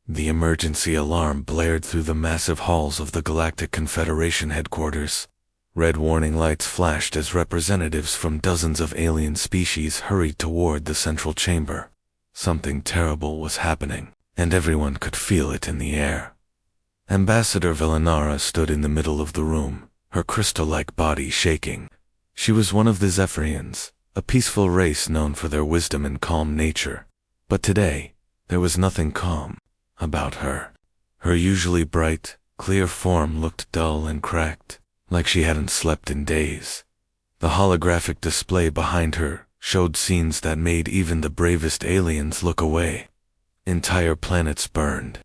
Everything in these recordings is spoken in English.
The emergency alarm blared through the massive halls of the Galactic Confederation headquarters. Red warning lights flashed as representatives from dozens of alien species hurried toward the central chamber. Something terrible was happening, and everyone could feel it in the air. Ambassador Villanara stood in the middle of the room, her crystal-like body shaking. She was one of the Zephyrians, a peaceful race known for their wisdom and calm nature. But today, there was nothing calm about her. Her usually bright, clear form looked dull and cracked, like she hadn't slept in days. The holographic display behind her showed scenes that made even the bravest aliens look away. Entire planets burned.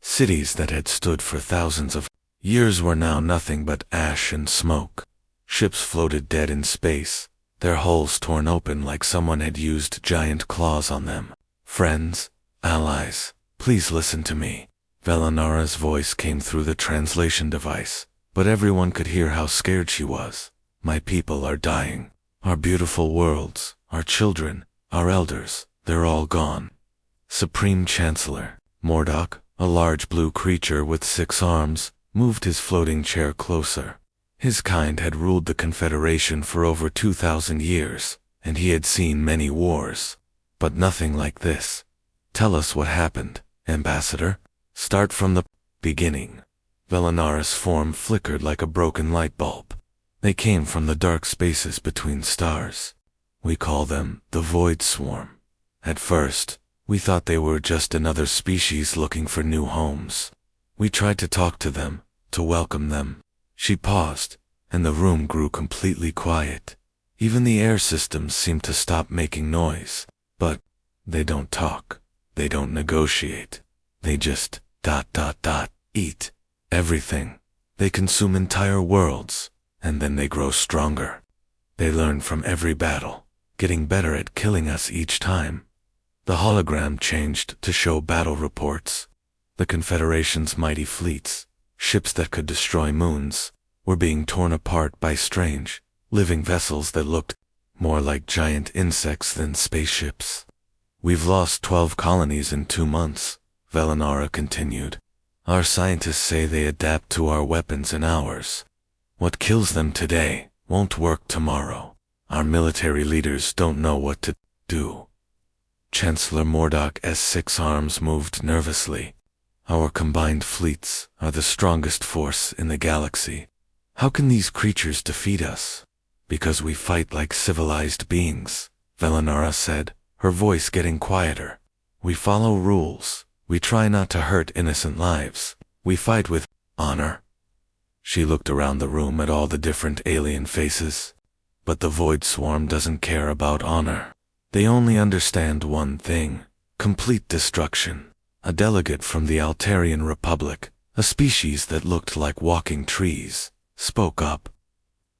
Cities that had stood for thousands of years were now nothing but ash and smoke. Ships floated dead in space, their hulls torn open like someone had used giant claws on them. Friends, allies, please listen to me. Velanara's voice came through the translation device, but everyone could hear how scared she was. My people are dying. Our beautiful worlds, our children, our elders, they're all gone. Supreme Chancellor Mordok, a large blue creature with 6 arms, moved his floating chair closer. His kind had ruled the Confederation for over 2,000 years, and he had seen many wars. But nothing like this. Tell us what happened, Ambassador. Start from the beginning. Velanara's form flickered like a broken light bulb. They came from the dark spaces between stars. We call them the Void Swarm. At first, we thought they were just another species looking for new homes. We tried to talk to them, to welcome them. She paused, and the room grew completely quiet. Even the air systems seemed to stop making noise. But they don't talk. They don't negotiate. They just ... eat everything. They consume entire worlds, and then they grow stronger. They learn from every battle, getting better at killing us each time. The hologram changed to show battle reports. The Confederation's mighty fleets, ships that could destroy moons, were being torn apart by strange, living vessels that looked more like giant insects than spaceships. We've lost 12 colonies in 2 months, Velanara continued. Our scientists say they adapt to our weapons in hours. What kills them today won't work tomorrow. Our military leaders don't know what to do. Chancellor Mordok's 6 arms moved nervously. Our combined fleets are the strongest force in the galaxy. How can these creatures defeat us? Because we fight like civilized beings, Velanara said, her voice getting quieter. We follow rules. We try not to hurt innocent lives. We fight with honor. She looked around the room at all the different alien faces. But the Void Swarm doesn't care about honor. They only understand one thing: complete destruction. A delegate from the Altarian Republic, a species that looked like walking trees, spoke up.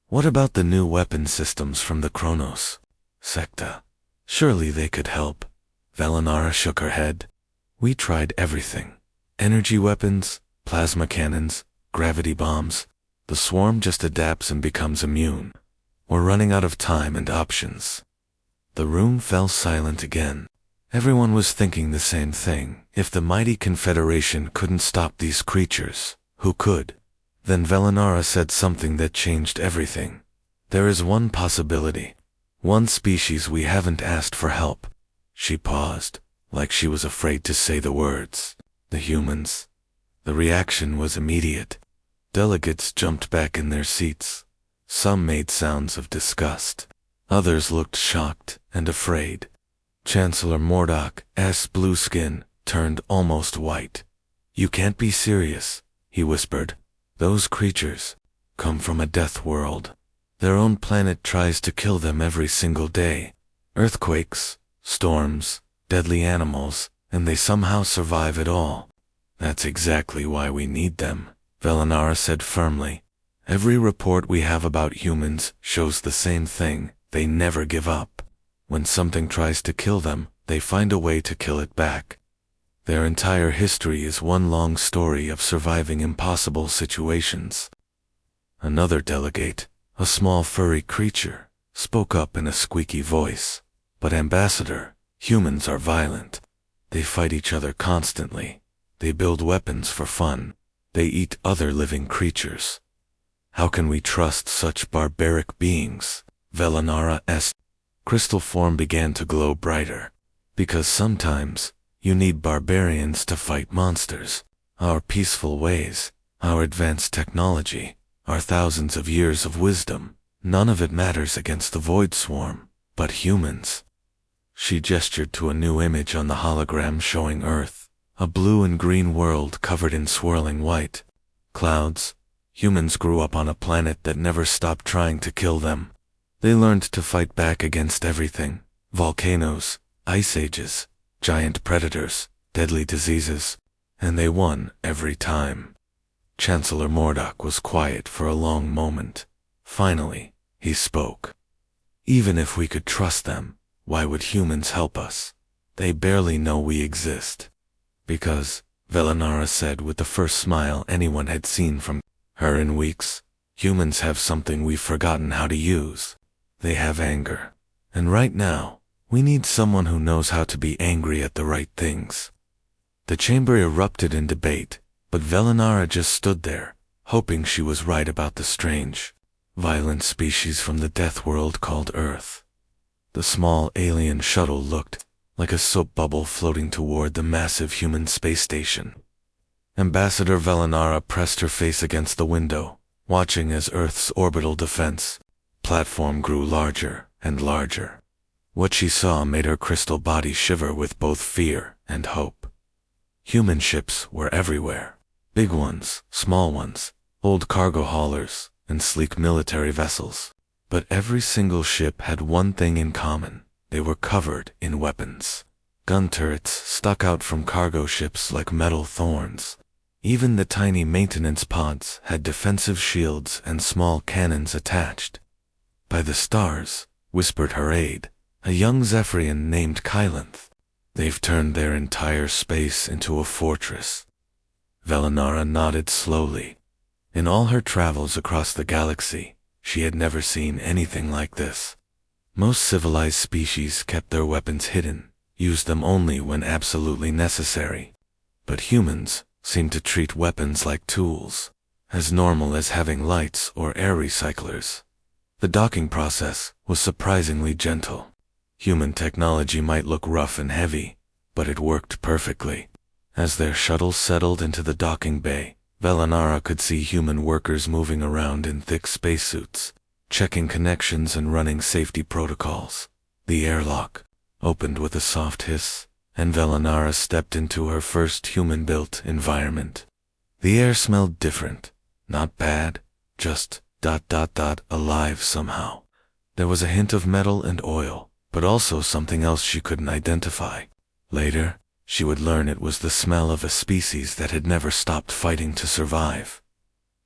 What about the new weapon systems from the Kronos sector? Surely they could help. Velanara shook her head. We tried everything. Energy weapons, plasma cannons, gravity bombs. The swarm just adapts and becomes immune. We're running out of time and options. The room fell silent again. Everyone was thinking the same thing. If the mighty Confederation couldn't stop these creatures, who could? Then Velanara said something that changed everything. There is one possibility. One species we haven't asked for help. She paused, like she was afraid to say the words. The humans. The reaction was immediate. Delegates jumped back in their seats. Some made sounds of disgust. Others looked shocked and afraid. Chancellor Mordok's blue skin turned almost white. You can't be serious, he whispered. Those creatures come from a death world. Their own planet tries to kill them every single day. Earthquakes, storms, deadly animals, and they somehow survive it all. That's exactly why we need them, Velanara said firmly. Every report we have about humans shows the same thing. They never give up. When something tries to kill them, they find a way to kill it back. Their entire history is one long story of surviving impossible situations. Another delegate, a small furry creature, spoke up in a squeaky voice. But Ambassador, humans are violent. They fight each other constantly. They build weapons for fun. They eat other living creatures. How can we trust such barbaric beings? Velanara's crystal form began to glow brighter. Because sometimes, you need barbarians to fight monsters. Our peaceful ways, our advanced technology, our thousands of years of wisdom, none of it matters against the Void Swarm, but humans. She gestured to a new image on the hologram showing Earth, a blue and green world covered in swirling white clouds. Humans grew up on a planet that never stopped trying to kill them. They learned to fight back against everything: volcanoes, ice ages, giant predators, deadly diseases, and they won every time. Chancellor Mordok was quiet for a long moment. Finally, he spoke. Even if we could trust them, why would humans help us? They barely know we exist. Because, Velanara said with the first smile anyone had seen from her in weeks, humans have something we've forgotten how to use. They have anger. And right now, we need someone who knows how to be angry at the right things. The chamber erupted in debate, but Velanara just stood there, hoping she was right about the strange, violent species from the death world called Earth. The small alien shuttle looked like a soap bubble floating toward the massive human space station. Ambassador Velanara pressed her face against the window, watching as Earth's orbital defense platform grew larger and larger. What she saw made her crystal body shiver with both fear and hope. Human ships were everywhere. Big ones, small ones, old cargo haulers, and sleek military vessels. But every single ship had one thing in common: they were covered in weapons. Gun turrets stuck out from cargo ships like metal thorns. Even the tiny maintenance pods had defensive shields and small cannons attached. By the stars, whispered her aide, a young Zephyrian named Kylanth. They've turned their entire space into a fortress. Velanara nodded slowly. In all her travels across the galaxy, she had never seen anything like this. Most civilized species kept their weapons hidden, used them only when absolutely necessary. But humans seemed to treat weapons like tools, as normal as having lights or air recyclers. The docking process was surprisingly gentle. Human technology might look rough and heavy, but it worked perfectly. As their shuttle settled into the docking bay, Velanara could see human workers moving around in thick spacesuits, checking connections and running safety protocols. The airlock opened with a soft hiss, and Velanara stepped into her first human-built environment. The air smelled different, not bad, just ... alive somehow. There was a hint of metal and oil, but also something else she couldn't identify. Later, she would learn it was the smell of a species that had never stopped fighting to survive.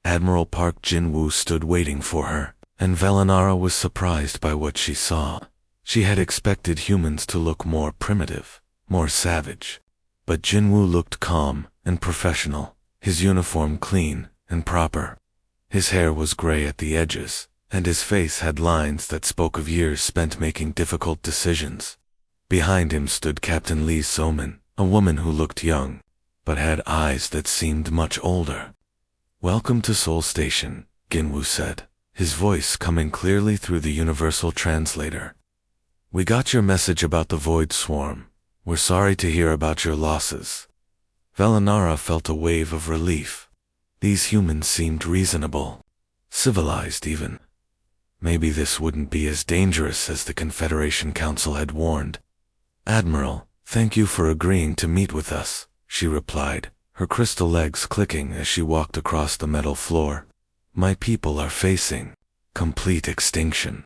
Admiral Park Jinwoo stood waiting for her, and Velanara was surprised by what she saw. She had expected humans to look more primitive, more savage. But Jinwoo looked calm and professional, his uniform clean and proper. His hair was gray at the edges, and his face had lines that spoke of years spent making difficult decisions. Behind him stood Captain Lee Soman, a woman who looked young, but had eyes that seemed much older. "Welcome to Seoul Station," Jinwoo said, his voice coming clearly through the universal translator. "We got your message about the Void Swarm. We're sorry to hear about your losses." Velanara felt a wave of relief. These humans seemed reasonable, civilized even. Maybe this wouldn't be as dangerous as the Confederation Council had warned. "Admiral, thank you for agreeing to meet with us," she replied, her crystal legs clicking as she walked across the metal floor. "My people are facing complete extinction.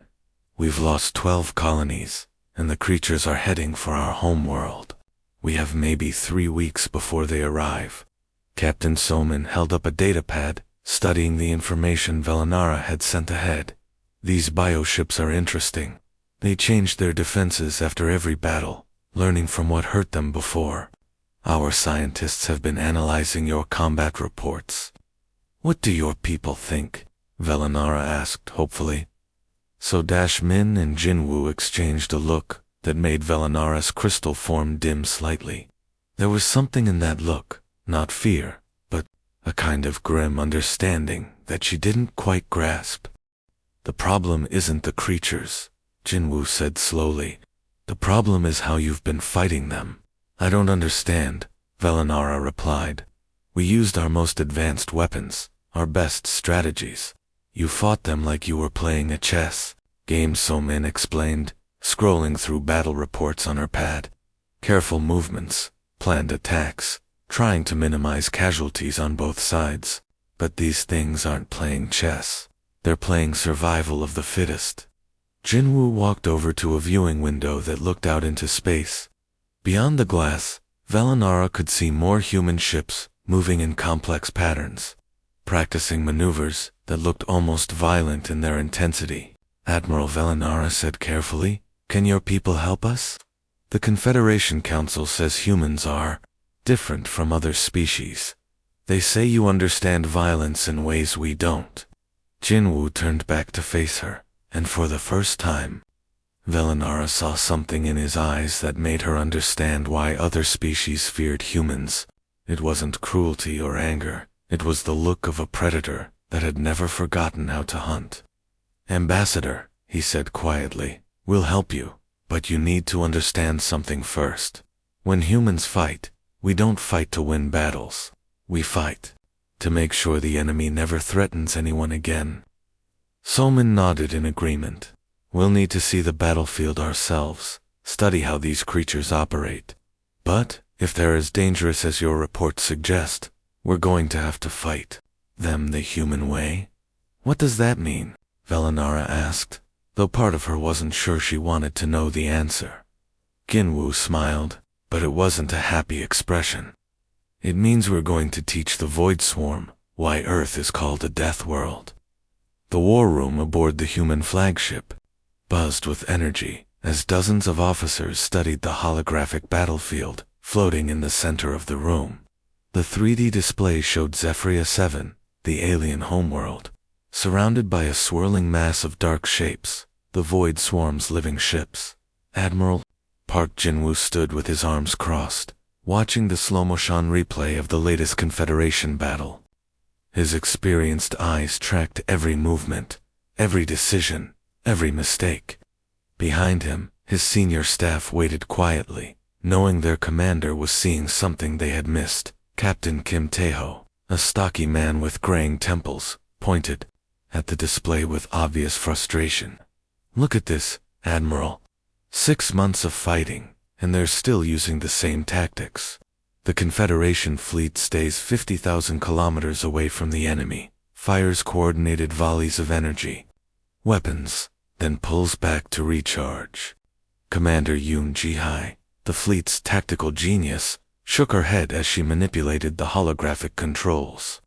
We've lost 12 colonies, and the creatures are heading for our homeworld. We have maybe 3 weeks before they arrive." Captain Soman held up a datapad, studying the information Velanara had sent ahead. "These bioships are interesting. They changed their defenses after every battle, learning from what hurt them before. Our scientists have been analyzing your combat reports." "What do your people think?" Velanara asked hopefully. So Min and Jinwoo exchanged a look that made Velanara's crystal form dim slightly. There was something in that look, not fear, but a kind of grim understanding that she didn't quite grasp. The problem isn't the creatures, Jinwoo said slowly. The problem is how you've been fighting them. I don't understand, Velinara replied. We used our most advanced weapons, our best strategies. You fought them like you were playing a chess game, Somin explained, scrolling through battle reports on her pad. Careful movements, planned attacks, trying to minimize casualties on both sides. But these things aren't playing chess. They're playing survival of the fittest. Jinwoo walked over to a viewing window that looked out into space. Beyond the glass, Velinara could see more human ships moving in complex patterns, practicing maneuvers that looked almost violent in their intensity. Admiral Velinara said carefully, "Can your people help us? The Confederation Council says humans are different from other species. They say you understand violence in ways we don't." Jinwoo turned back to face her, and for the first time, Velinara saw something in his eyes that made her understand why other species feared humans. It wasn't cruelty or anger, it was the look of a predator that had never forgotten how to hunt. "Ambassador," he said quietly, "we'll help you, but you need to understand something first. When humans fight, we don't fight to win battles. We fight to make sure the enemy never threatens anyone again." Somin nodded in agreement. "We'll need to see the battlefield ourselves, study how these creatures operate. But, if they're as dangerous as your reports suggest, we're going to have to fight them the human way." "What does that mean?" Velinara asked, though part of her wasn't sure she wanted to know the answer. Jinwoo smiled, but it wasn't a happy expression. "It means we're going to teach the Void Swarm why Earth is called a death world." The war room aboard the human flagship buzzed with energy as dozens of officers studied the holographic battlefield floating in the center of the room. The 3D display showed Zephyria 7, the alien homeworld, surrounded by a swirling mass of dark shapes, the Void Swarm's living ships. "Admiral," Park Jinwoo stood with his arms crossed, watching the slow-motion replay of the latest Confederation battle. His experienced eyes tracked every movement, every decision, every mistake. Behind him, his senior staff waited quietly, knowing their commander was seeing something they had missed. Captain Kim Taeho, a stocky man with graying temples, pointed at the display with obvious frustration. "Look at this, Admiral. 6 months of fighting, and they're still using the same tactics. The Confederation fleet stays 50,000 kilometers away from the enemy, fires coordinated volleys of energy, weapons, then pulls back to recharge." Commander Yoon Ji-hai, the fleet's tactical genius, shook her head as she manipulated the holographic controls.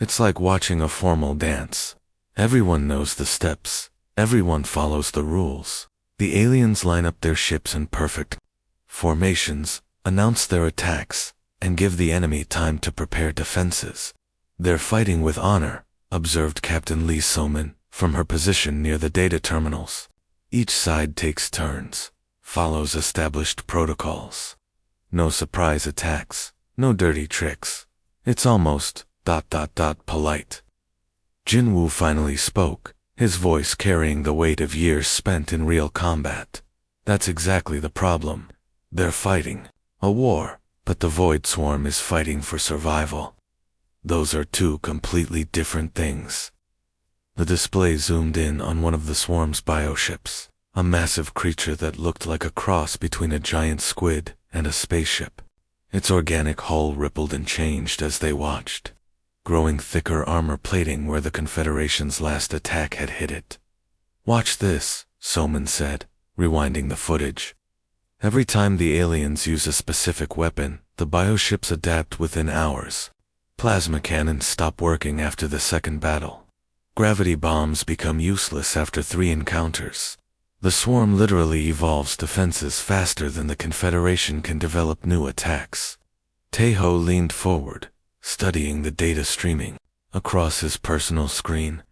"It's like watching a formal dance. Everyone knows the steps, everyone follows the rules. The aliens line up their ships in perfect formations, announce their attacks, and give the enemy time to prepare defenses. They're fighting with honor," observed Captain Lee Somin from her position near the data terminals. "Each side takes turns, follows established protocols. No surprise attacks, no dirty tricks. It's almost ... polite." Jinwoo finally spoke, his voice carrying the weight of years spent in real combat. "That's exactly the problem. They're fighting a war, but the Void Swarm is fighting for survival. Those are two completely different things." The display zoomed in on one of the Swarm's bioships, a massive creature that looked like a cross between a giant squid and a spaceship. Its organic hull rippled and changed as they watched, growing thicker armor plating where the Confederation's last attack had hit it. "Watch this," Somin said, rewinding the footage. "Every time the aliens use a specific weapon, the bioships adapt within hours. Plasma cannons stop working after the second battle. Gravity bombs become useless after 3 encounters. The swarm literally evolves defenses faster than the Confederation can develop new attacks." Taeho leaned forward, studying the data streaming across his personal screen.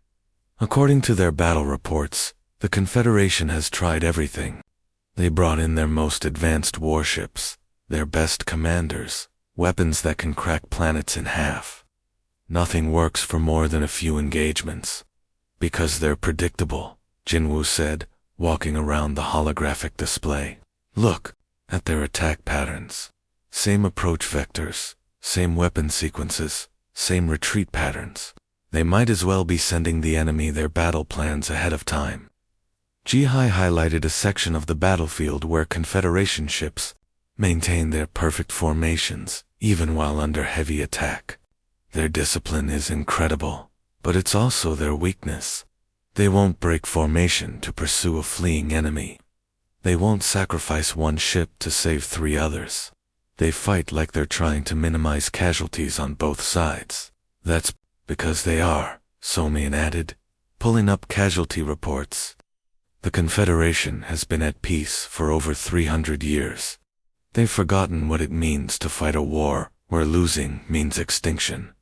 "According to their battle reports, the Confederation has tried everything. They brought in their most advanced warships, their best commanders, weapons that can crack planets in half. Nothing works for more than a few engagements. Because they're predictable, Jinwoo said, walking around the holographic display. Look at their attack patterns. Same approach vectors, same weapon sequences, same retreat patterns. They might as well be sending the enemy their battle plans ahead of time. Ji-Hai highlighted a section of the battlefield where Confederation ships maintain their perfect formations, even while under heavy attack. Their discipline is incredible, but it's also their weakness. They won't break formation to pursue a fleeing enemy. They won't sacrifice one ship to save 3 others. They fight like they're trying to minimize casualties on both sides. That's because they are, Somian added, pulling up casualty reports. The Confederation has been at peace for over 300 years. They've forgotten what it means to fight a war where losing means extinction.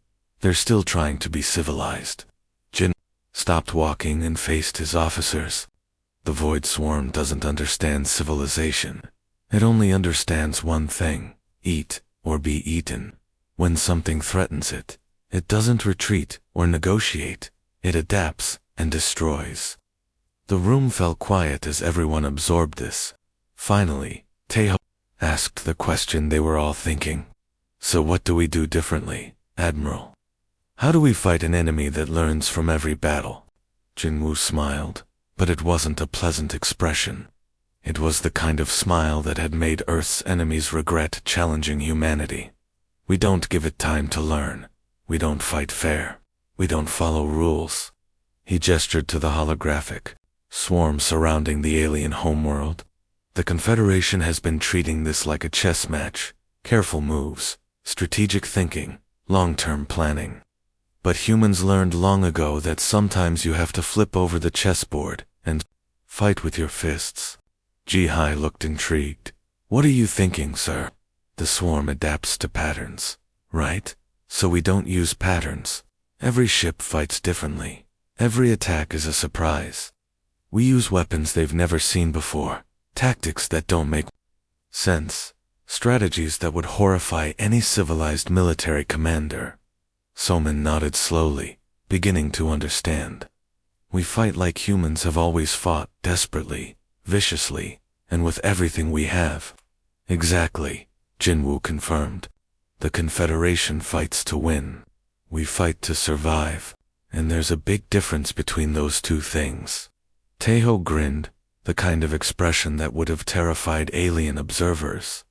They're still trying to be civilized. Jin stopped walking and faced his officers. The Void Swarm doesn't understand civilization. It only understands one thing: eat or be eaten. When something threatens it, it doesn't retreat or negotiate. It adapts and destroys. The room fell quiet as everyone absorbed this. Finally, Taeho asked the question they were all thinking. So what do we do differently, Admiral? How do we fight an enemy that learns from every battle? Jinwoo smiled, but it wasn't a pleasant expression. It was the kind of smile that had made Earth's enemies regret challenging humanity. We don't give it time to learn. We don't fight fair. We don't follow rules. He gestured to the holographic swarm surrounding the alien homeworld. The Confederation has been treating this like a chess match. Careful moves, strategic thinking, long-term planning. But humans learned long ago that sometimes you have to flip over the chessboard and fight with your fists. Ji-Hai looked intrigued. What are you thinking, sir? The swarm adapts to patterns, right? So we don't use patterns. Every ship fights differently. Every attack is a surprise. We use weapons they've never seen before, tactics that don't make sense, strategies that would horrify any civilized military commander. Soman nodded slowly, beginning to understand. We fight like humans have always fought, desperately, viciously, and with everything we have. Exactly, Jinwoo confirmed. The Confederation fights to win. We fight to survive, and there's a big difference between those two things. Taeho grinned, the kind of expression that would have terrified alien observers.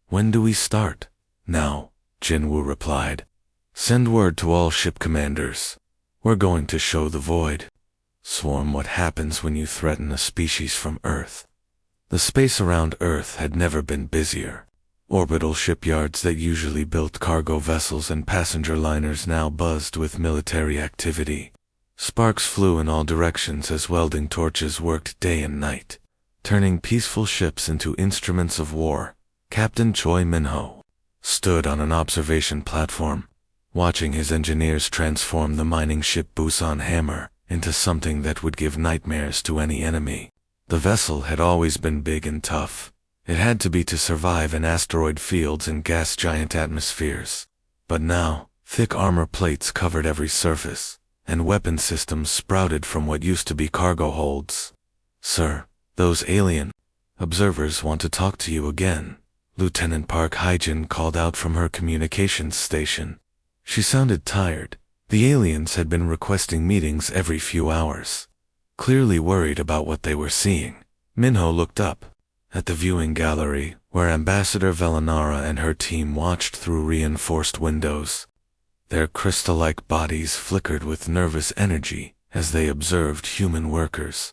When do we start? Now, Jinwoo replied. Send word to all ship commanders. We're going to show the Void Swarm what happens when you threaten a species from Earth. The space around Earth had never been busier. Orbital shipyards that usually built cargo vessels and passenger liners now buzzed with military activity. Sparks flew in all directions as welding torches worked day and night, turning peaceful ships into instruments of war. Captain Choi Minho stood on an observation platform, watching his engineers transform the mining ship Busan Hammer into something that would give nightmares to any enemy. The vessel had always been big and tough. It had to be to survive in asteroid fields and gas giant atmospheres. But now, thick armor plates covered every surface, and weapon systems sprouted from what used to be cargo holds. Sir, those alien observers want to talk to you again, Lieutenant Park Hyjin called out from her communications station. She sounded tired. The aliens had been requesting meetings every few hours. Clearly worried about what they were seeing, Minho looked up at the viewing gallery where Ambassador Velanara and her team watched through reinforced windows. Their crystal-like bodies flickered with nervous energy as they observed human workers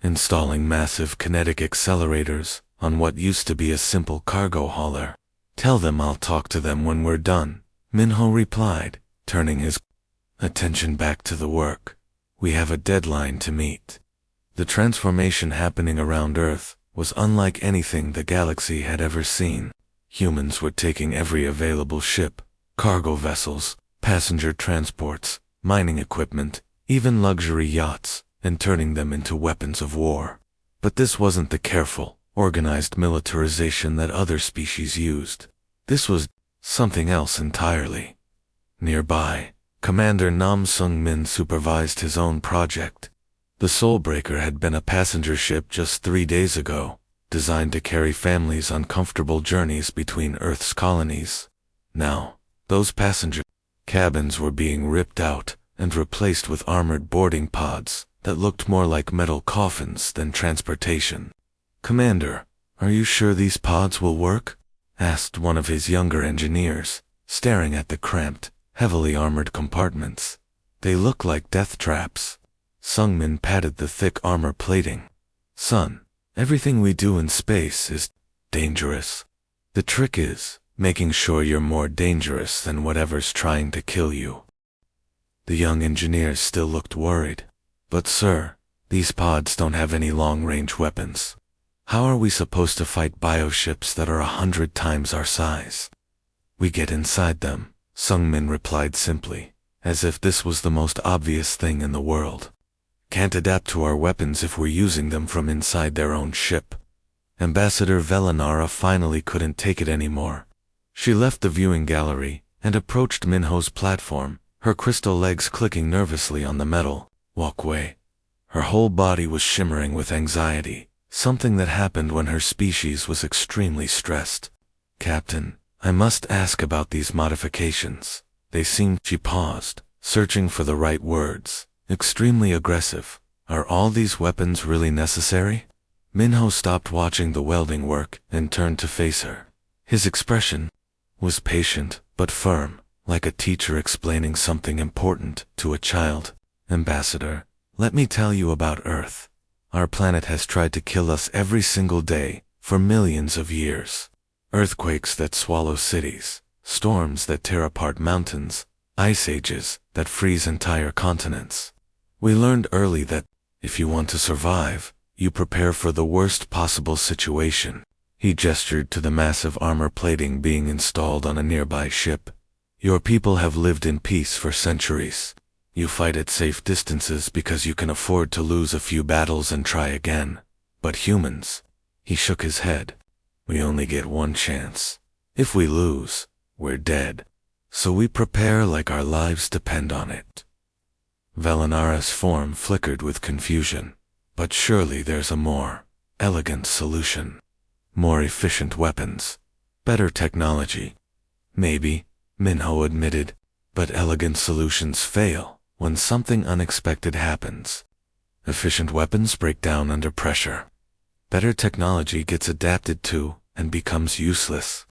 installing massive kinetic accelerators on what used to be a simple cargo hauler. Tell them I'll talk to them when we're done, Minho replied, turning his attention back to the work. We have a deadline to meet. The transformation happening around Earth was unlike anything the galaxy had ever seen. Humans were taking every available ship, cargo vessels, passenger transports, mining equipment, even luxury yachts, and turning them into weapons of war. But this wasn't the careful, organized militarization that other species used. This was something else entirely. Nearby, Commander Nam Sung Min supervised his own project. The Soulbreaker had been a passenger ship just 3 days ago, designed to carry families on comfortable journeys between Earth's colonies. Now, those passenger cabins were being ripped out and replaced with armored boarding pods that looked more like metal coffins than transportation. "Commander, are you sure these pods will work?" asked one of his younger engineers, staring at the cramped, heavily armored compartments. "They look like death traps." Sungmin patted the thick armor plating. "Son, everything we do in space is dangerous. The trick is making sure you're more dangerous than whatever's trying to kill you." The young engineer still looked worried. "But sir, these pods don't have any long-range weapons. How are we supposed to fight bioships that are 100 times our size?" "We get inside them," Sungmin replied simply, as if this was the most obvious thing in the world. "Can't adapt to our weapons if we're using them from inside their own ship." Ambassador Velanara finally couldn't take it anymore. She left the viewing gallery and approached Minho's platform, her crystal legs clicking nervously on the metal walkway. Her whole body was shimmering with anxiety, something that happened when her species was extremely stressed. "Captain, I must ask about these modifications. They seem—" She paused, searching for the right words. "Extremely aggressive. Are all these weapons really necessary?" Minho stopped watching the welding work and turned to face her. His expression was patient but firm, like a teacher explaining something important to a child. "Ambassador, let me tell you about Earth. Our planet has tried to kill us every single day for millions of years. Earthquakes that swallow cities, storms that tear apart mountains, ice ages that freeze entire continents. We learned early that, if you want to survive, you prepare for the worst possible situation." He gestured to the massive armor plating being installed on a nearby ship. "Your people have lived in peace for centuries. You fight at safe distances because you can afford to lose a few battles and try again. But humans," he shook his head, "we only get one chance. If we lose, we're dead. So we prepare like our lives depend on it." Velanara's form flickered with confusion. "But surely there's a more elegant solution. More efficient weapons. Better technology." "Maybe," Minho admitted, "but elegant solutions fail when something unexpected happens. Efficient weapons break down under pressure. Better technology gets adapted to and becomes useless."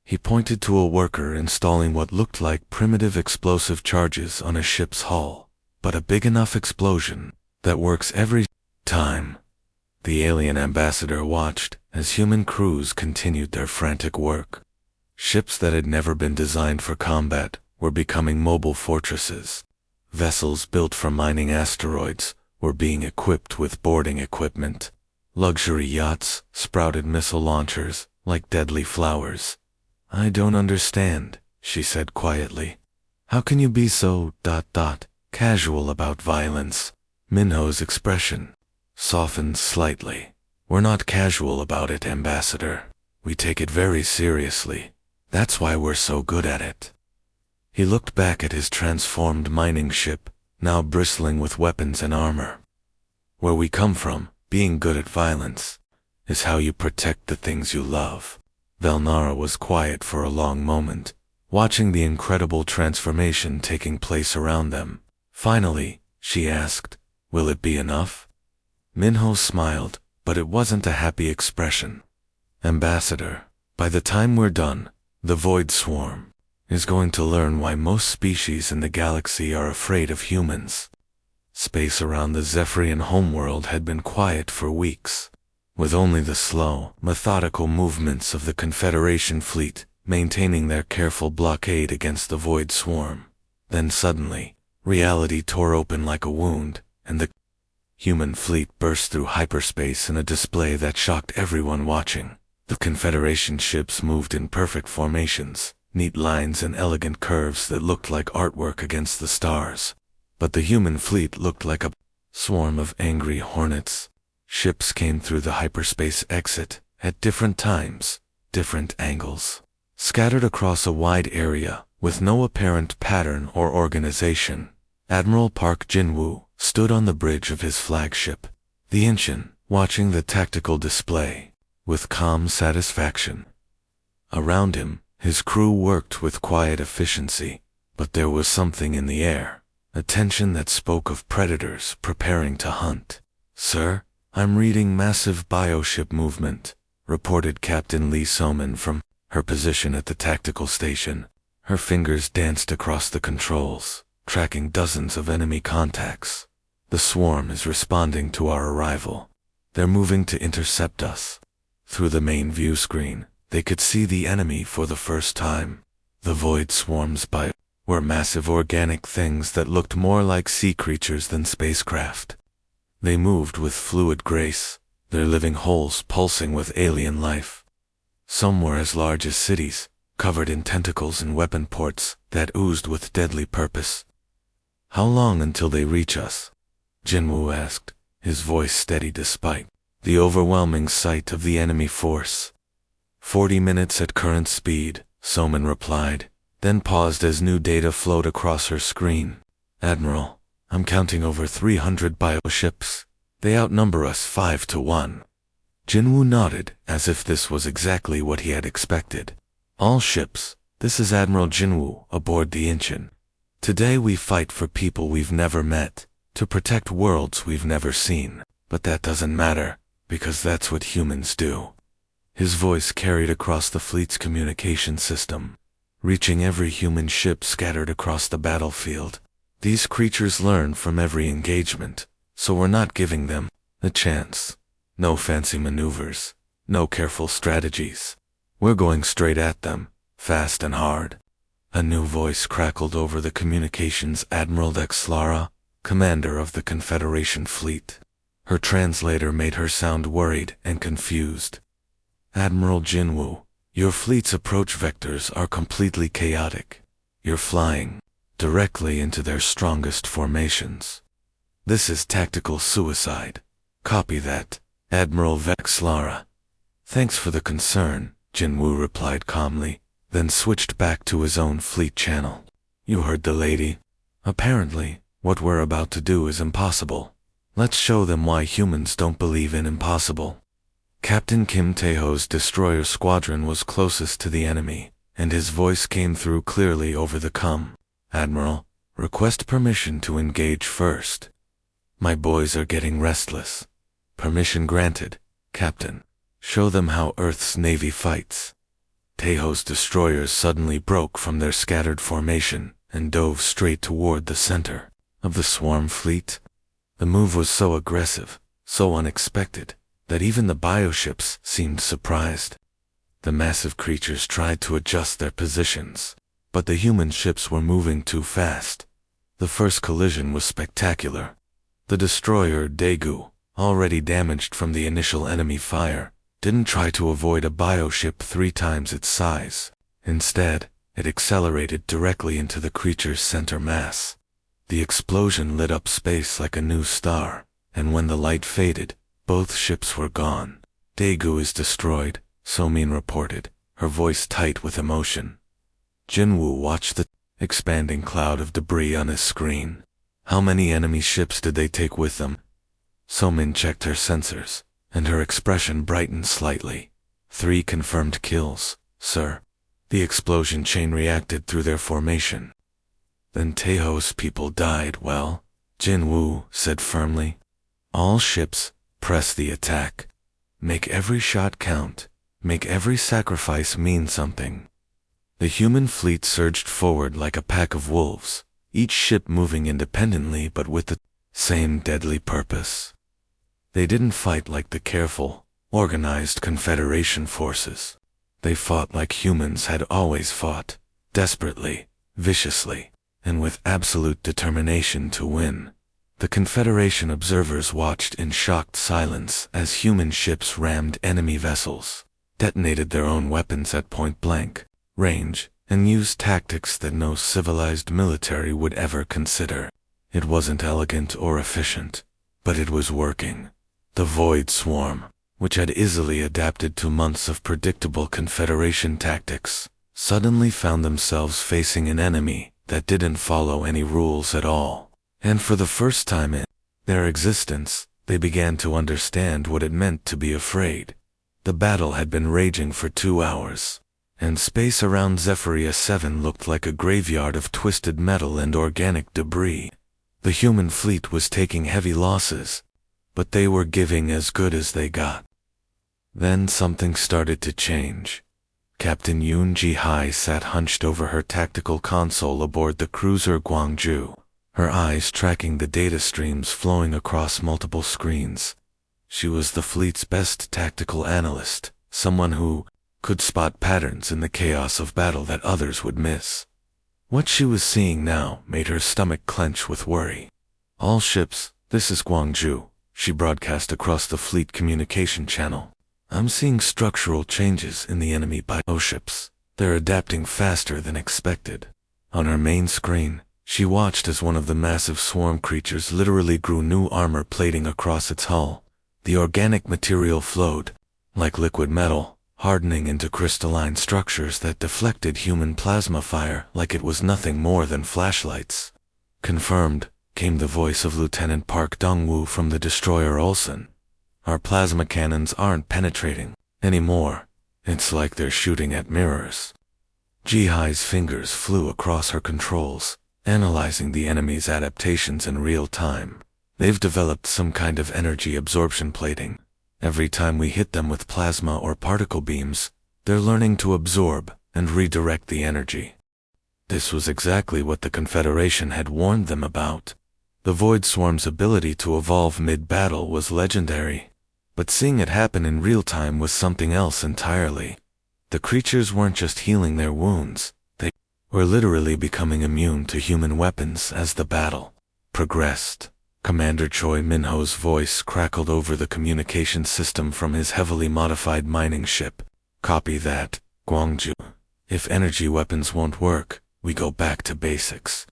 He pointed to a worker installing what looked like primitive explosive charges on a ship's hull, but a big enough explosion that works every time. The alien ambassador watched as human crews continued their frantic work. Ships that had never been designed for combat were becoming mobile fortresses. Vessels built for mining asteroids were being equipped with boarding equipment. Luxury yachts sprouted missile launchers like deadly flowers. "I don't understand," she said quietly. "How can you be so casual about violence?" Minho's expression softened slightly. "We're not casual about it, Ambassador. We take it very seriously. That's why we're so good at it." He looked back at his transformed mining ship, now bristling with weapons and armor. "Where we come from, being good at violence is how you protect the things you love." Velanara was quiet for a long moment, watching the incredible transformation taking place around them. Finally, she asked, "Will it be enough?" Minho smiled, but it wasn't a happy expression. "Ambassador, by the time we're done, the Void Swarm is going to learn why most species in the galaxy are afraid of humans." Space around the Zephyrian homeworld had been quiet for weeks, with only the slow, methodical movements of the Confederation fleet maintaining their careful blockade against the Void Swarm. Then suddenly, reality tore open like a wound, and the human fleet burst through hyperspace in a display that shocked everyone watching. The Confederation ships moved in perfect formations, neat lines and elegant curves that looked like artwork against the stars. But the human fleet looked like a swarm of angry hornets. Ships came through the hyperspace exit at different times, different angles. Scattered across a wide area, with no apparent pattern or organization, Admiral Park Jin-woo stood on the bridge of his flagship, the Incheon, watching the tactical display with calm satisfaction. Around him, his crew worked with quiet efficiency, but there was something in the air, a tension that spoke of predators preparing to hunt. "Sir, I'm reading massive bioship movement," reported Captain Lee Soman from her position at the tactical station. Her fingers danced across the controls, tracking dozens of enemy contacts. "The swarm is responding to our arrival. They're moving to intercept us." Through the main view screen, they could see the enemy for the first time. The void swarms were massive organic things that looked more like sea creatures than spacecraft. They moved with fluid grace, their living holes pulsing with alien life. Some were as large as cities, covered in tentacles and weapon ports that oozed with deadly purpose. "How long until they reach us?" Jin-woo asked, his voice steady despite the overwhelming sight of the enemy force. 40 minutes at current speed, Soman replied, then paused as new data flowed across her screen. "Admiral, I'm counting over 300 bioships. They outnumber us 5-1. Jin-woo nodded, as if this was exactly what he had expected. "All ships, this is Admiral Jin-woo aboard the Incheon. Today we fight for people we've never met, to protect worlds we've never seen. But that doesn't matter, because that's what humans do." His voice carried across the fleet's communication system, reaching every human ship scattered across the battlefield. "These creatures learn from every engagement, so we're not giving them a chance. No fancy maneuvers, no careful strategies. We're going straight at them, fast and hard." A new voice crackled over the communications. Admiral Dexlara, commander of the Confederation fleet. Her translator made her sound worried and confused. "Admiral Jin-woo, your fleet's approach vectors are completely chaotic. You're flying directly into their strongest formations. This is tactical suicide. Copy that, Admiral Vexlara." "Thanks for the concern," Jin-woo replied calmly, then switched back to his own fleet channel. "You heard the lady. Apparently, what we're about to do is impossible. Let's show them why humans don't believe in impossible." Captain Kim Taeho's destroyer squadron was closest to the enemy, and his voice came through clearly over the comm. "Admiral, request permission to engage first. My boys are getting restless." "Permission granted, Captain. Show them how Earth's Navy fights." Taeho's destroyers suddenly broke from their scattered formation and dove straight toward the center of the swarm fleet. The move was so aggressive, so unexpected, that even the bioships seemed surprised. The massive creatures tried to adjust their positions, but the human ships were moving too fast. The first collision was spectacular. The destroyer Daegu, already damaged from the initial enemy fire, didn't try to avoid a bioship 3 times its size. Instead, it accelerated directly into the creature's center mass. The explosion lit up space like a new star, and when the light faded, both ships were gone. "Daegu is destroyed," Somin reported, her voice tight with emotion. Jin-woo watched the expanding cloud of debris on his screen. "How many enemy ships did they take with them?" Somin checked her sensors, and her expression brightened slightly. 3 confirmed kills, sir." The explosion chain reacted through their formation. "Then Taeho's people died. Well," Jin-woo said firmly. "All ships, press the attack. Make every shot count. Make every sacrifice mean something." The human fleet surged forward like a pack of wolves, each ship moving independently but with the same deadly purpose. They didn't fight like the careful, organized Confederation forces. They fought like humans had always fought, desperately, viciously, and with absolute determination to win. The Confederation observers watched in shocked silence as human ships rammed enemy vessels, detonated their own weapons at point-blank range, and used tactics that no civilized military would ever consider. It wasn't elegant or efficient, but it was working. The Void Swarm, which had easily adapted to months of predictable Confederation tactics, suddenly found themselves facing an enemy that didn't follow any rules at all. And for the first time in their existence, they began to understand what it meant to be afraid. The battle had been raging for 2 hours, and space around Zephyria 7 looked like a graveyard of twisted metal and organic debris. The human fleet was taking heavy losses, but they were giving as good as they got. Then something started to change. Captain Yoon Ji-hai sat hunched over her tactical console aboard the cruiser Gwangju, her eyes tracking the data streams flowing across multiple screens. She was the fleet's best tactical analyst, someone who could spot patterns in the chaos of battle that others would miss. What she was seeing now made her stomach clench with worry. "All ships, this is Gwangju," she broadcast across the fleet communication channel. "I'm seeing structural changes in the enemy bioships. They're adapting faster than expected." On her main screen, she watched as one of the massive swarm creatures literally grew new armor plating across its hull. The organic material flowed, like liquid metal, hardening into crystalline structures that deflected human plasma fire like it was nothing more than flashlights. "Confirmed," came the voice of Lieutenant Park Dong-woo from the destroyer Ulsan. "Our plasma cannons aren't penetrating anymore. It's like they're shooting at mirrors." Ji-hai's fingers flew across her controls, analyzing the enemy's adaptations in real time. "They've developed some kind of energy absorption plating. Every time we hit them with plasma or particle beams, they're learning to absorb and redirect the energy." This was exactly what the Confederation had warned them about. The Void Swarm's ability to evolve mid-battle was legendary, but seeing it happen in real time was something else entirely. The creatures weren't just healing their wounds, they were literally becoming immune to human weapons as the battle progressed. Commander Choi Minho's voice crackled over the communication system from his heavily modified mining ship. "Copy that, Gwangju. If energy weapons won't work, we go back to basics."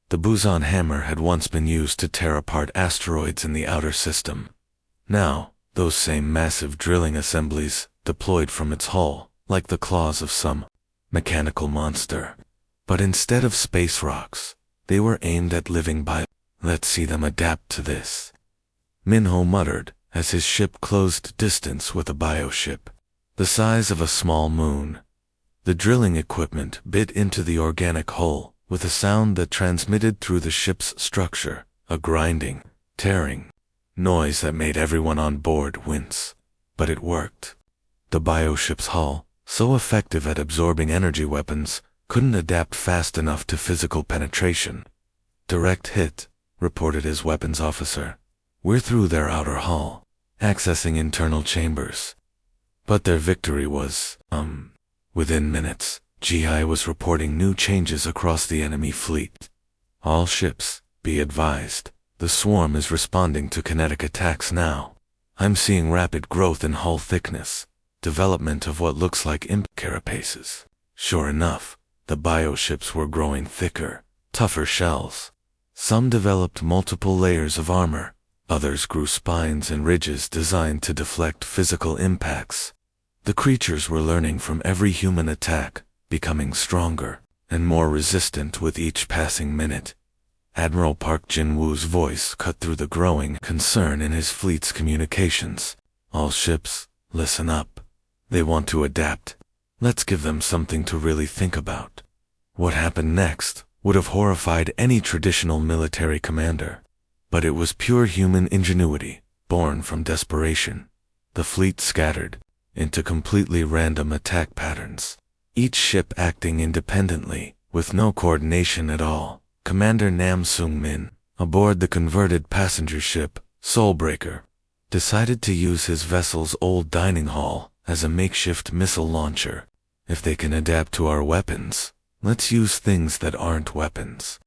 The Busan hammer had once been used to tear apart asteroids in the outer system. Now, those same massive drilling assemblies deployed from its hull, like the claws of some mechanical monster. But instead of space rocks, they were aimed at living bio. "Let's see them adapt to this," Minho muttered as his ship closed distance with a bioship, the size of a small moon. The drilling equipment bit into the organic hull with a sound that transmitted through the ship's structure, a grinding, tearing noise that made everyone on board wince. But it worked. The bioship's hull, so effective at absorbing energy weapons, couldn't adapt fast enough to physical penetration. "Direct hit," reported his weapons officer. "We're through their outer hull, accessing internal chambers." But their victory was, within minutes, Ji-hai was reporting new changes across the enemy fleet. "All ships, be advised, the swarm is responding to kinetic attacks now. I'm seeing rapid growth in hull thickness, development of what looks like imp carapaces." Sure enough, the bioships were growing thicker, tougher shells. Some developed multiple layers of armor, others grew spines and ridges designed to deflect physical impacts. The creatures were learning from every human attack, becoming stronger and more resistant with each passing minute. Admiral Park Jin-woo's voice cut through the growing concern in his fleet's communications. "All ships, listen up. They want to adapt. Let's give them something to really think about." What happened next would have horrified any traditional military commander. But it was pure human ingenuity, born from desperation. The fleet scattered into completely random attack patterns, each ship acting independently, with no coordination at all. Commander Nam Sung-min, aboard the converted passenger ship, Soulbreaker, decided to use his vessel's old dining hall as a makeshift missile launcher. "If they can adapt to our weapons, let's use things that aren't weapons."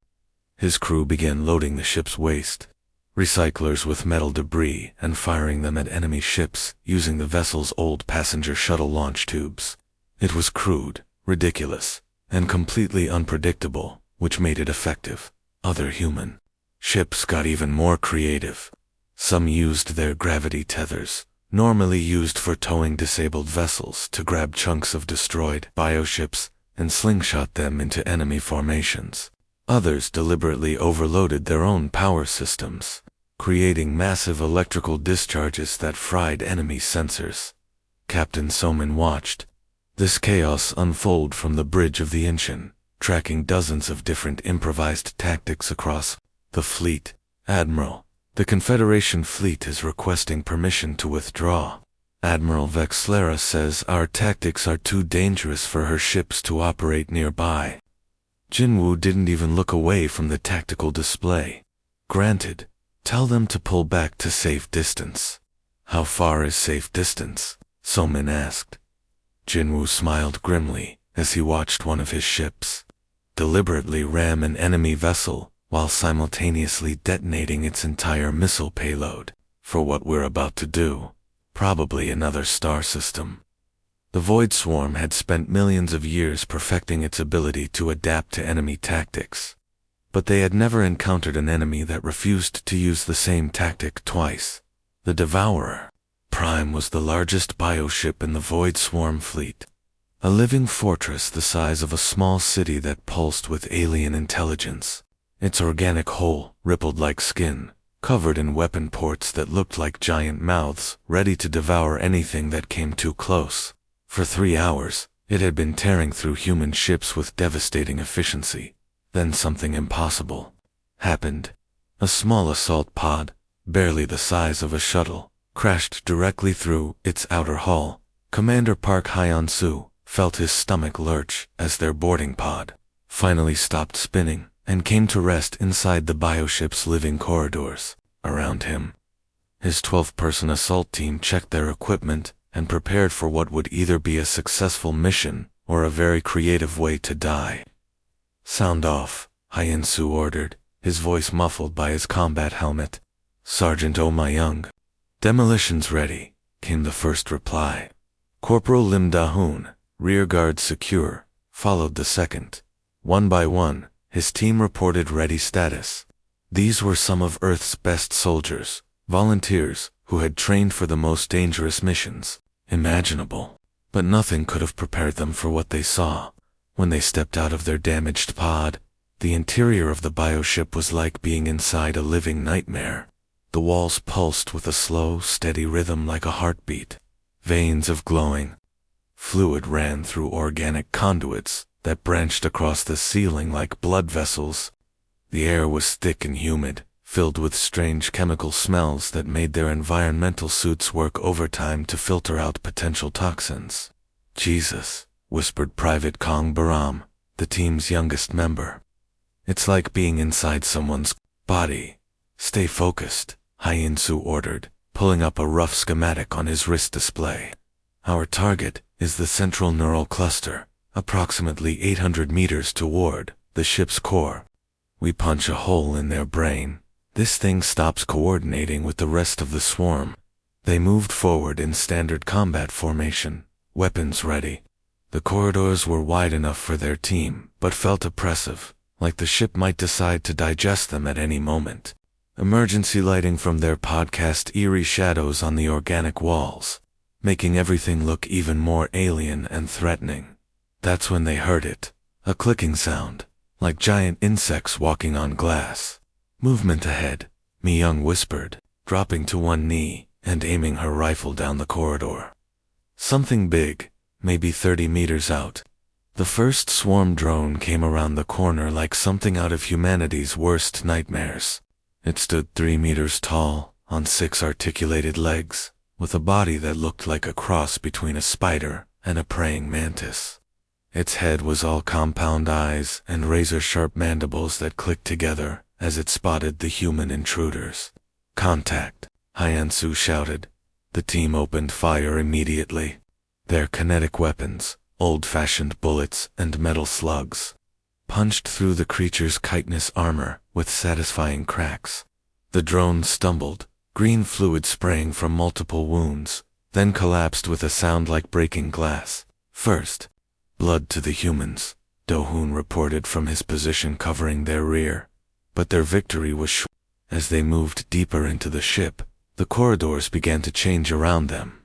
His crew began loading the ship's waste, recyclers with metal debris, and firing them at enemy ships using the vessel's old passenger shuttle launch tubes. It was crude, ridiculous, and completely unpredictable, which made it effective. Other human ships got even more creative. Some used their gravity tethers, normally used for towing disabled vessels, to grab chunks of destroyed bioships and slingshot them into enemy formations. Others deliberately overloaded their own power systems, creating massive electrical discharges that fried enemy sensors. Captain Soman watched this chaos unfold from the bridge of the Inchin, tracking dozens of different improvised tactics across the fleet. Admiral, the Confederation fleet is requesting permission to withdraw. Admiral Vexlera says our tactics are too dangerous for her ships to operate nearby. Jinwoo didn't even look away from the tactical display. Granted, tell them to pull back to safe distance. How far is safe distance? Soman asked. Jinwoo smiled grimly as he watched one of his ships deliberately ram an enemy vessel while simultaneously detonating its entire missile payload. For what we're about to do, probably another star system. The Void Swarm had spent millions of years perfecting its ability to adapt to enemy tactics. But they had never encountered an enemy that refused to use the same tactic twice. The Devourer Prime was the largest bioship in the Void Swarm fleet. A living fortress the size of a small city that pulsed with alien intelligence. Its organic hull rippled like skin, covered in weapon ports that looked like giant mouths, ready to devour anything that came too close. For 3 hours, it had been tearing through human ships with devastating efficiency. Then something impossible happened. A small assault pod, barely the size of a shuttle, crashed directly through its outer hull. Commander Park Hyun-soo felt his stomach lurch as their boarding pod finally stopped spinning and came to rest inside the bioship's living corridors. Around him, his 12-person assault team checked their equipment and prepared for what would either be a successful mission or a very creative way to die. "Sound off," Hyun-soo ordered, his voice muffled by his combat helmet. "Sergeant Oh My-young." "Demolition's ready," came the first reply. Corporal Lim Da-hoon, rear guard secure, followed the second. One by one, his team reported ready status. These were some of Earth's best soldiers, volunteers, who had trained for the most dangerous missions imaginable. But nothing could have prepared them for what they saw. When they stepped out of their damaged pod, the interior of the bioship was like being inside a living nightmare. The walls pulsed with a slow, steady rhythm like a heartbeat. Veins of glowing fluid ran through organic conduits that branched across the ceiling like blood vessels. The air was thick and humid, filled with strange chemical smells that made their environmental suits work overtime to filter out potential toxins. "Jesus," whispered Private Kong Baram, the team's youngest member. "It's like being inside someone's body." "Stay focused," Hyun-soo ordered, pulling up a rough schematic on his wrist display. "Our target is the central neural cluster, approximately 800 meters toward the ship's core. We punch a hole in their brain. This thing stops coordinating with the rest of the swarm." They moved forward in standard combat formation, weapons ready. The corridors were wide enough for their team, but felt oppressive, like the ship might decide to digest them at any moment. Emergency lighting from their pod cast eerie shadows on the organic walls, making everything look even more alien and threatening. That's when they heard it, a clicking sound, like giant insects walking on glass. "Movement ahead," Mi-young whispered, dropping to one knee and aiming her rifle down the corridor. Something big, maybe 30 meters out. The first swarm drone came around the corner like something out of humanity's worst nightmares. It stood 3 meters tall, on 6 articulated legs, with a body that looked like a cross between a spider and a praying mantis. Its head was all compound eyes and razor-sharp mandibles that clicked together as it spotted the human intruders. "Contact," Hyun-soo shouted. The team opened fire immediately. Their kinetic weapons, old-fashioned bullets and metal slugs, punched through the creature's chitinous armor with satisfying cracks. The drone stumbled, green fluid spraying from multiple wounds, then collapsed with a sound like breaking glass. "First blood to the humans," Do-hoon reported from his position covering their rear. But their victory was short. As they moved deeper into the ship, the corridors began to change around them.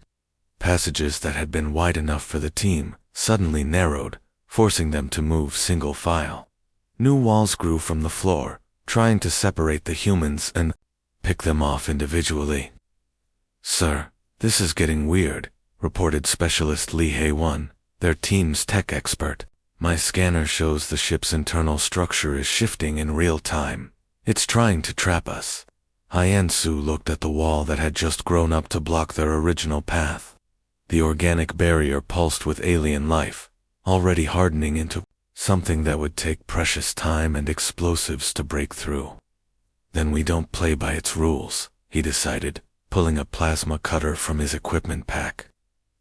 Passages that had been wide enough for the team suddenly narrowed, forcing them to move single file. New walls grew from the floor, trying to separate the humans and pick them off individually. "Sir, this is getting weird," reported Specialist Lee Hae-won, their team's tech expert. "My scanner shows the ship's internal structure is shifting in real time. It's trying to trap us." Hyan-Su looked at the wall that had just grown up to block their original path. The organic barrier pulsed with alien life, already hardening into something that would take precious time and explosives to break through. "Then we don't play by its rules," he decided, pulling a plasma cutter from his equipment pack.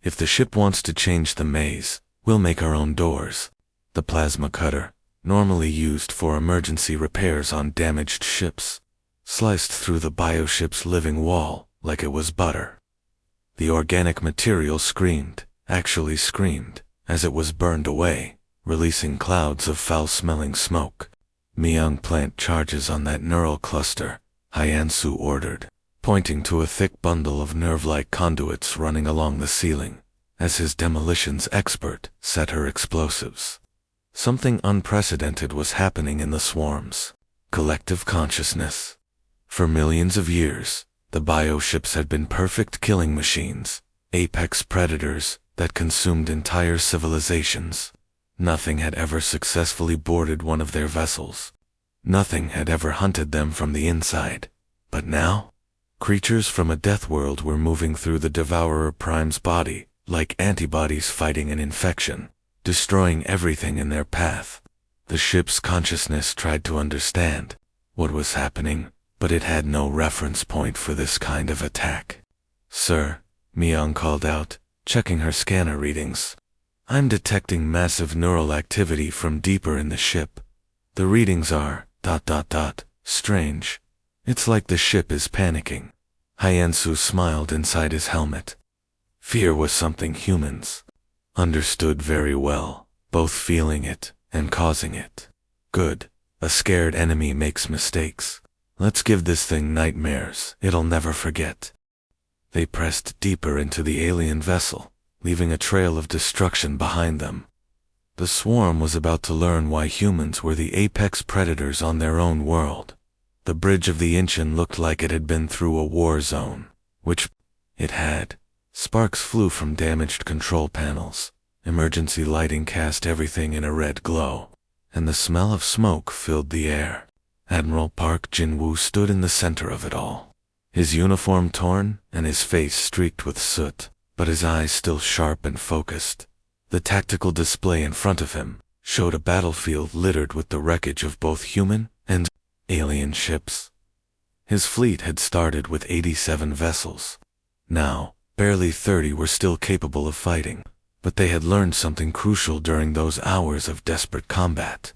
"If the ship wants to change the maze, we'll make our own doors." The plasma cutter, normally used for emergency repairs on damaged ships, sliced through the bioship's living wall like it was butter. The organic material screamed, actually screamed, as it was burned away, releasing clouds of foul-smelling smoke. "Myung plant charges on that neural cluster," Hyan-Su ordered, pointing to a thick bundle of nerve-like conduits running along the ceiling, as his demolitions expert set her explosives. Something unprecedented was happening in the swarms. Collective consciousness. For millions of years, the bioships had been perfect killing machines, apex predators that consumed entire civilizations. Nothing had ever successfully boarded one of their vessels. Nothing had ever hunted them from the inside. But now, creatures from a death world were moving through the Devourer Prime's body like antibodies fighting an infection, destroying everything in their path. The ship's consciousness tried to understand what was happening, but it had no reference point for this kind of attack. "Sir," Myung called out, checking her scanner readings. "I'm detecting massive neural activity from deeper in the ship. The readings are ... strange. It's like the ship is panicking." Hyan-Su smiled inside his helmet. Fear was something humans understood very well, both feeling it and causing it. "Good. A scared enemy makes mistakes. Let's give this thing nightmares it'll never forget." They pressed deeper into the alien vessel, leaving a trail of destruction behind them. The swarm was about to learn why humans were the apex predators on their own world. The bridge of the Inchin looked like it had been through a war zone, which it had. Sparks flew from damaged control panels. Emergency lighting cast everything in a red glow, and the smell of smoke filled the air. Admiral Park Jin-woo stood in the center of it all, his uniform torn and his face streaked with soot, but his eyes still sharp and focused. The tactical display in front of him showed a battlefield littered with the wreckage of both human and alien ships. His fleet had started with 87 vessels. Now, barely 30 were still capable of fighting, but they had learned something crucial during those hours of desperate combat.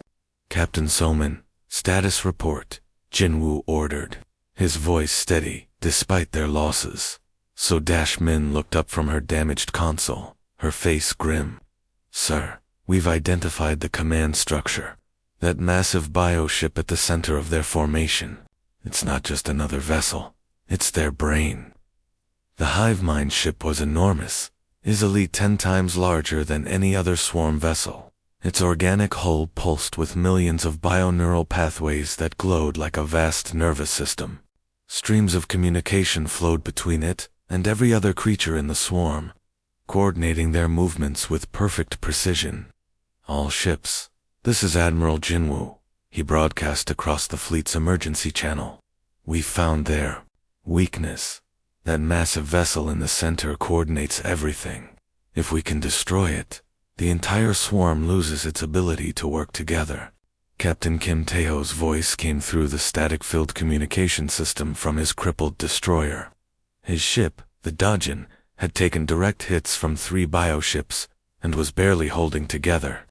"Captain Soman, status report," Jin-woo ordered, his voice steady despite their losses. So Min looked up from her damaged console, her face grim. "Sir, we've identified the command structure. That massive bioship at the center of their formation. It's not just another vessel, it's their brain." The hive mind ship was enormous, easily 10 times larger than any other swarm vessel. Its organic hull pulsed with millions of bioneural pathways that glowed like a vast nervous system. Streams of communication flowed between it and every other creature in the swarm, coordinating their movements with perfect precision. "All ships, this is Admiral Jin-woo," he broadcast across the fleet's emergency channel. "We found their weakness. That massive vessel in the center coordinates everything. If we can destroy it, the entire swarm loses its ability to work together." Captain Kim Taeho's voice came through the static-filled communication system from his crippled destroyer. His ship, the Dajin, had taken direct hits from 3 bioships and was barely holding together.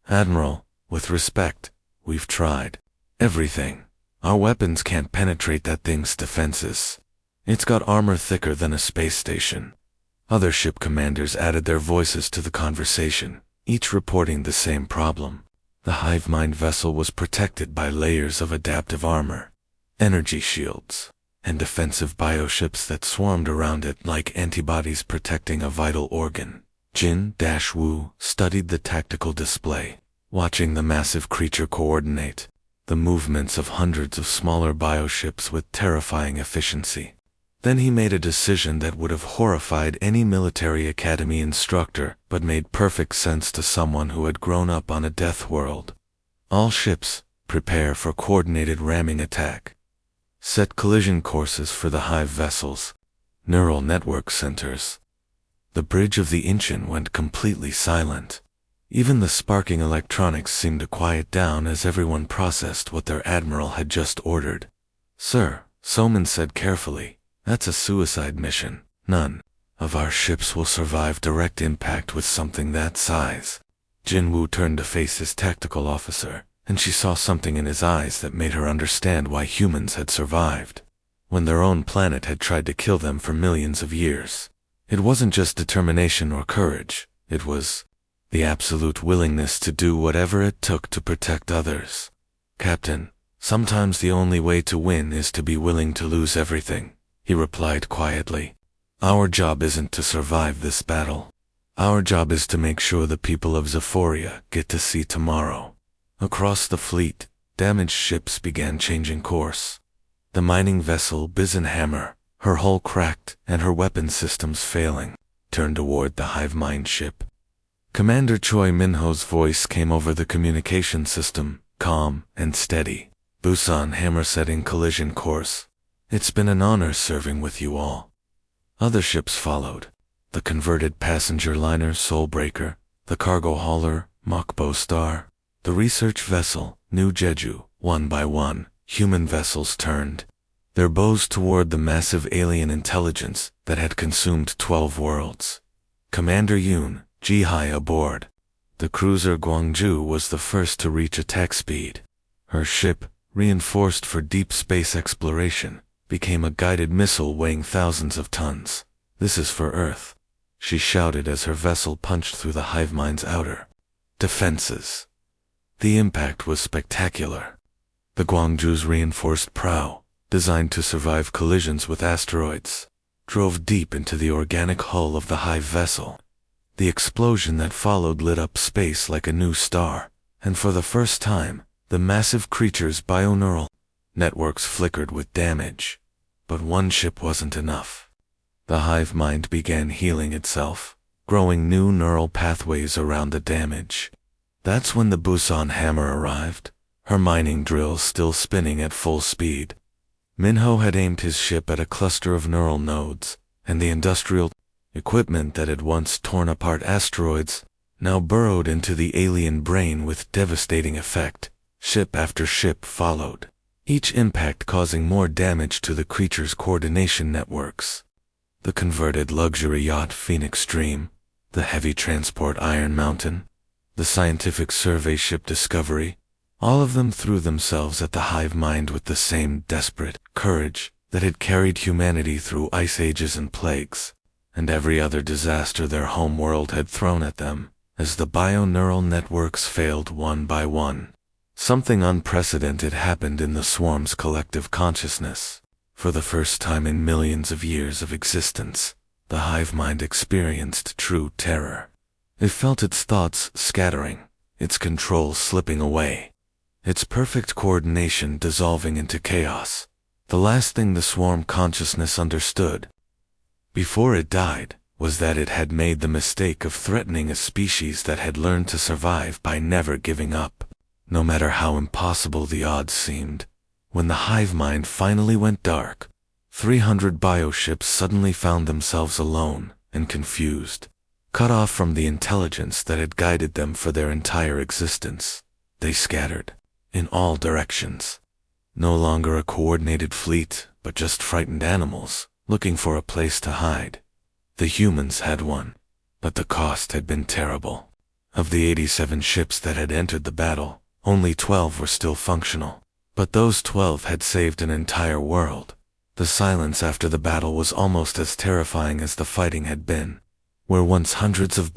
"Admiral, with respect, we've tried everything. Our weapons can't penetrate that thing's defenses. It's got armor thicker than a space station." Other ship commanders added their voices to the conversation, each reporting the same problem. The hive mind vessel was protected by layers of adaptive armor, energy shields, and defensive bioships that swarmed around it like antibodies protecting a vital organ. Jin-Wu studied the tactical display, watching the massive creature coordinate the movements of hundreds of smaller bioships with terrifying efficiency. Then he made a decision that would have horrified any military academy instructor, but made perfect sense to someone who had grown up on a death world. All ships, prepare for coordinated ramming attack. Set collision courses for the hive vessels, neural network centers. The bridge of the Inchin went completely silent. Even the sparking electronics seemed to quiet down as everyone processed what their admiral had just ordered. "Sir," Soman said carefully, "that's a suicide mission. None of our ships will survive direct impact with something that size." Jinwoo turned to face his tactical officer, and she saw something in his eyes that made her understand why humans had survived when their own planet had tried to kill them for millions of years. It wasn't just determination or courage, it was the absolute willingness to do whatever it took to protect others. "Captain, sometimes the only way to win is to be willing to lose everything," he replied quietly. "Our job isn't to survive this battle. Our job is to make sure the people of Zephoria get to see tomorrow." Across the fleet, damaged ships began changing course. The mining vessel Bisenhammer, her hull cracked and her weapon systems failing, turned toward the hive mind ship. Commander Choi Minho's voice came over the communication system, calm and steady. "Busan Hammer setting collision course. It's been an honor serving with you all." Other ships followed. The converted passenger liner Soulbreaker, the cargo hauler Mokbo Star, the research vessel New Jeju. One by one, human vessels turned their bows toward the massive alien intelligence that had consumed 12 worlds. Commander Yoon Jihai aboard. The cruiser Gwangju was the first to reach attack speed. Her ship, reinforced for deep space exploration, became a guided missile weighing thousands of tons. "This is for Earth," she shouted as her vessel punched through the hive mind's outer defenses. The impact was spectacular. The Gwangju's reinforced prow, designed to survive collisions with asteroids, drove deep into the organic hull of the hive vessel. The explosion that followed lit up space like a new star, and for the first time, the massive creature's bioneural networks flickered with damage. But one ship wasn't enough. The hive mind began healing itself, growing new neural pathways around the damage. That's when the Busan Hammer arrived, her mining drills still spinning at full speed. Minho had aimed his ship at a cluster of neural nodes, and the industrial equipment that had once torn apart asteroids now burrowed into the alien brain with devastating effect. Ship after ship followed, each impact causing more damage to the creature's coordination networks. The converted luxury yacht Phoenix Dream, the heavy transport Iron Mountain, the scientific survey ship Discovery, all of them threw themselves at the hive mind with the same desperate courage that had carried humanity through ice ages and plagues, and every other disaster their home world had thrown at them, as the bioneural networks failed one by one. Something unprecedented happened in the swarm's collective consciousness. For the first time in millions of years of existence, the hive mind experienced true terror. It felt its thoughts scattering, its control slipping away, its perfect coordination dissolving into chaos. The last thing the swarm consciousness understood, before it died, was that it had made the mistake of threatening a species that had learned to survive by never giving up, no matter how impossible the odds seemed. When the hive mind finally went dark, 300 bioships suddenly found themselves alone and confused, cut off from the intelligence that had guided them for their entire existence. They scattered in all directions. No longer a coordinated fleet, but just frightened animals, looking for a place to hide. The humans had won, but the cost had been terrible. Of the 87 ships that had entered the battle, only 12 were still functional. But those 12 had saved an entire world. The silence after the battle was almost as terrifying as the fighting had been. Where once hundreds of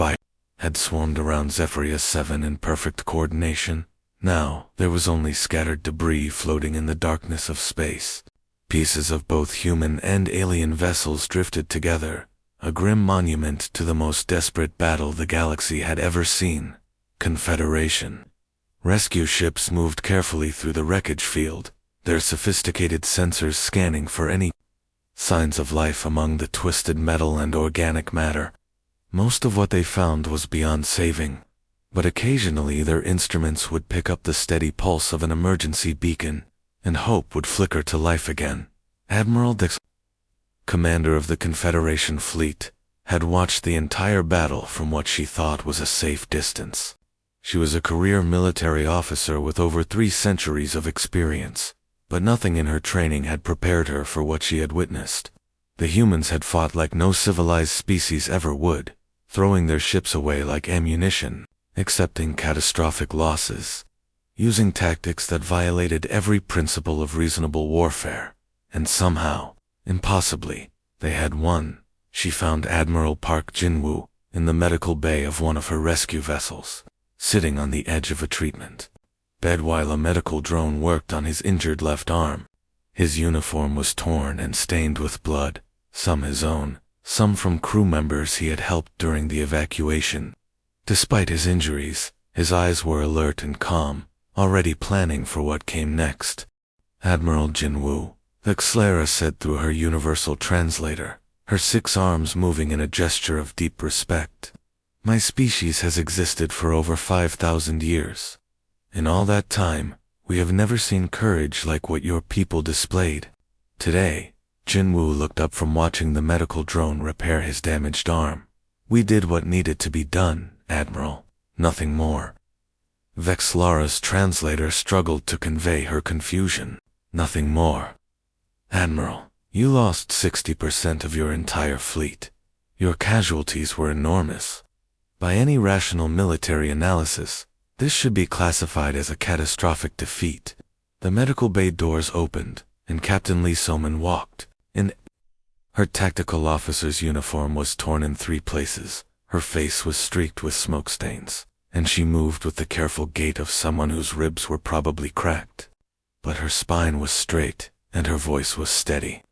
had swarmed around Zephyria 7 in perfect coordination, now there was only scattered debris floating in the darkness of space. Pieces of both human and alien vessels drifted together, a grim monument to the most desperate battle the galaxy had ever seen. Confederation. Rescue ships moved carefully through the wreckage field, their sophisticated sensors scanning for any signs of life among the twisted metal and organic matter. Most of what they found was beyond saving, but occasionally their instruments would pick up the steady pulse of an emergency beacon, and hope would flicker to life again. Admiral Dex, commander of the Confederation fleet, had watched the entire battle from what she thought was a safe distance. She was a career military officer with over 3 centuries of experience, but nothing in her training had prepared her for what she had witnessed. The humans had fought like no civilized species ever would, throwing their ships away like ammunition, accepting catastrophic losses, using tactics that violated every principle of reasonable warfare, and somehow, impossibly, they had won. She found Admiral Park Jin-woo in the medical bay of one of her rescue vessels, sitting on the edge of a treatment bed while a medical drone worked on his injured left arm. His uniform was torn and stained with blood, some his own, some from crew members he had helped during the evacuation. Despite his injuries, his eyes were alert and calm, already planning for what came next. Admiral Jin-woo, Vexlara said through her universal translator, her 6 arms moving in a gesture of deep respect. My species has existed for over 5,000 years. In all that time, we have never seen courage like what your people displayed. Today, Jin-woo looked up from watching the medical drone repair his damaged arm. We did what needed to be done, Admiral, nothing more. Vexlara's translator struggled to convey her confusion. Nothing more. Admiral, you lost 60% of your entire fleet. Your casualties were enormous. By any rational military analysis, this should be classified as a catastrophic defeat. The medical bay doors opened, and Captain Lee So-min walked in. Her tactical officer's uniform was torn in 3 places, her face was streaked with smoke stains, and she moved with the careful gait of someone whose ribs were probably cracked. But her spine was straight, and her voice was steady.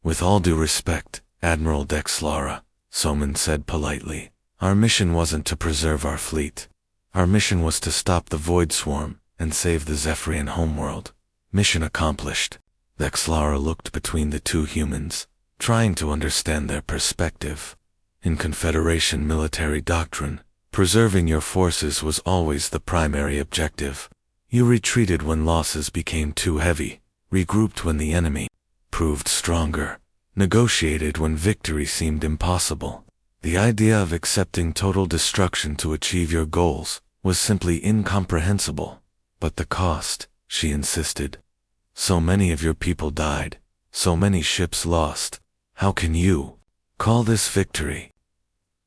With all due respect, Admiral Dexlara, So-min said politely, our mission wasn't to preserve our fleet. Our mission was to stop the Void Swarm and save the Zephyrian homeworld. Mission accomplished. Vexlara looked between the 2 humans, trying to understand their perspective. In Confederation military doctrine, preserving your forces was always the primary objective. You retreated when losses became too heavy, regrouped when the enemy proved stronger, negotiated when victory seemed impossible. The idea of accepting total destruction to achieve your goals was simply incomprehensible. But the cost, she insisted. So many of your people died, so many ships lost. How can you call this victory?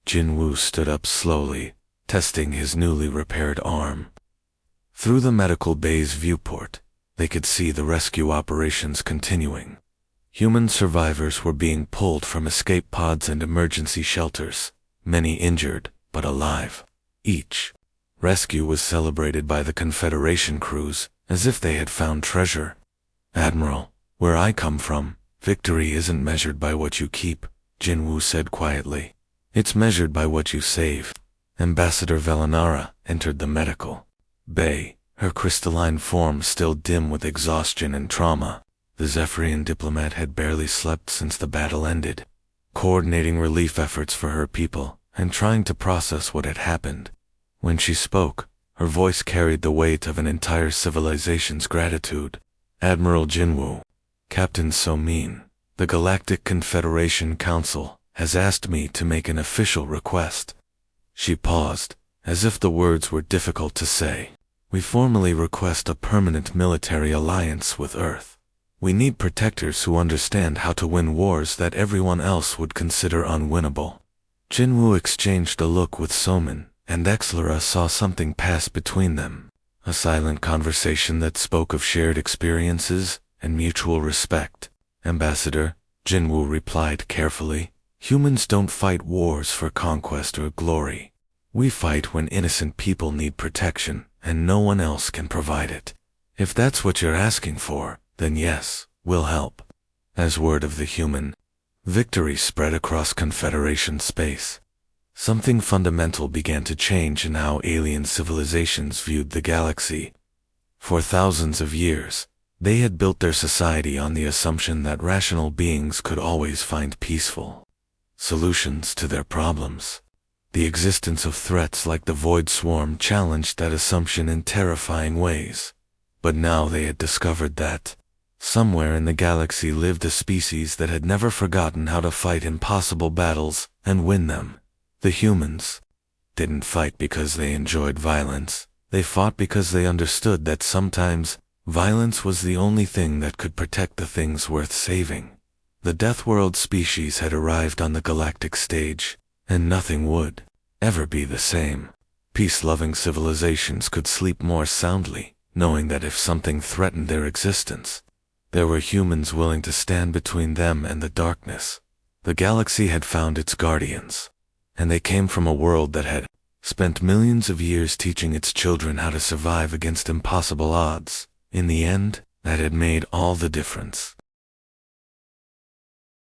Jin-woo stood up slowly, testing his newly repaired arm. Through the medical bay's viewport, they could see the rescue operations continuing. Human survivors were being pulled from escape pods and emergency shelters, many injured, but alive. Each rescue was celebrated by the Confederation crews, as if they had found treasure. Admiral, where I come from, victory isn't measured by what you keep, Jin-woo said quietly. It's measured by what you save. Ambassador Velinara entered the medical bay, her crystalline form still dim with exhaustion and trauma. The Zephyrian diplomat had barely slept since the battle ended, coordinating relief efforts for her people and trying to process what had happened. When she spoke, her voice carried the weight of an entire civilization's gratitude. Admiral Jin-woo, Captain So-min, the Galactic Confederation Council has asked me to make an official request. She paused, as if the words were difficult to say. We formally request a permanent military alliance with Earth. We need protectors who understand how to win wars that everyone else would consider unwinnable. Jin-woo exchanged a look with So-min, and Exlara saw something pass between them. A silent conversation that spoke of shared experiences and mutual respect. Ambassador, Jin-woo replied carefully, humans don't fight wars for conquest or glory. We fight when innocent people need protection, and no one else can provide it. If that's what you're asking for, then yes, we'll help. As word of the human, Victory spread across Confederation space. Something fundamental began to change in how alien civilizations viewed the galaxy. For thousands of years, they had built their society on the assumption that rational beings could always find peaceful solutions to their problems. The existence of threats like the Void Swarm challenged that assumption in terrifying ways. But now they had discovered that, somewhere in the galaxy lived a species that had never forgotten how to fight impossible battles and win them. The humans didn't fight because they enjoyed violence. They fought because they understood that sometimes violence was the only thing that could protect the things worth saving. The Deathworld species had arrived on the galactic stage, and nothing would ever be the same. Peace-loving civilizations could sleep more soundly, knowing that if something threatened their existence, there were humans willing to stand between them and the darkness. The galaxy had found its guardians, and they came from a world that had spent millions of years teaching its children how to survive against impossible odds. In the end, that had made all the difference.